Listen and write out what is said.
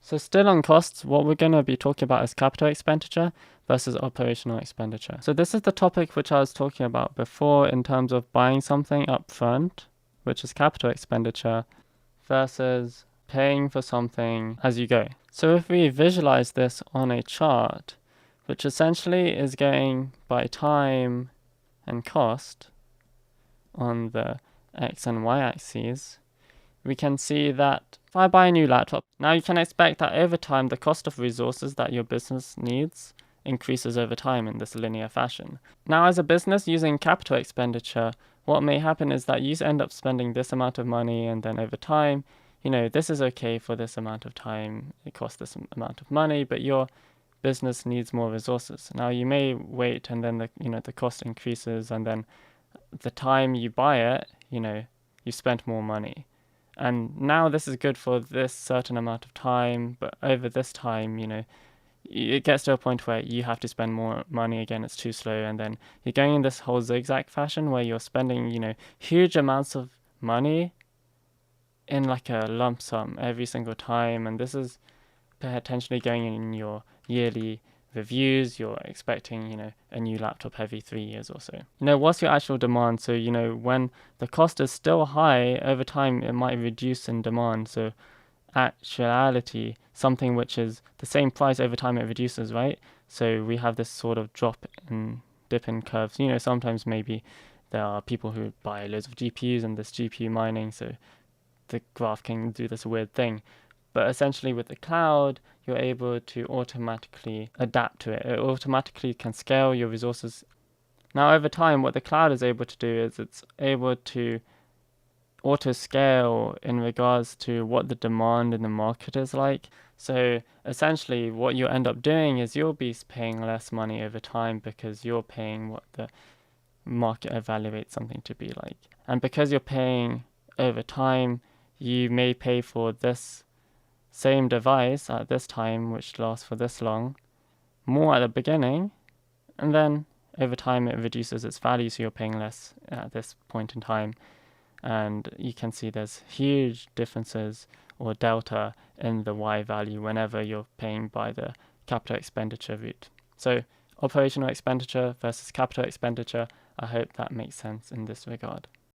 So still on costs, what we're going to be talking about is capital expenditure versus operational expenditure. So this is the topic which I was talking about before in terms of buying something up front, which is capital expenditure, versus paying for something as you go. So if we visualize this on a chart, which essentially is going by time and cost on the X and Y axes, we can see that if I buy a new laptop, now you can expect that over time the cost of resources that your business needs increases over time in this linear fashion. Now as a business using capital expenditure, what may happen is that you end up spending this amount of money, and then over time, this is okay for this amount of time, it costs this amount of money, but your business needs more resources. Now you may wait, and then the cost increases, and then the time you buy it, you spent more money. And now this is good for this certain amount of time, but over this time, it gets to a point where you have to spend more money again, it's too slow, and then you're going in this whole zigzag fashion where you're spending, huge amounts of money in like a lump sum every single time, and this is potentially going in your yearly reviews. You're expecting, a new laptop every 3 years or so. What's your actual demand? So, when the cost is still high, over time it might reduce in demand. So actuality, something which is the same price over time, it reduces, right? So we have this sort of dip in curves. Sometimes maybe there are people who buy loads of GPUs and this GPU mining, so the graph can do this weird thing. But essentially with the cloud, you're able to automatically adapt to it. It automatically can scale your resources. Now over time, what the cloud is able to do is it's able to auto scale in regards to what the demand in the market is like. So essentially what you end up doing is you'll be paying less money over time because you're paying what the market evaluates something to be like. And because you're paying over time, you may pay for this same device at this time, which lasts for this long, more at the beginning, and then over time it reduces its value, so you're paying less at this point in time. And you can see there's huge differences or delta in the Y value whenever you're paying by the capital expenditure route. So operational expenditure versus capital expenditure, I hope that makes sense in this regard.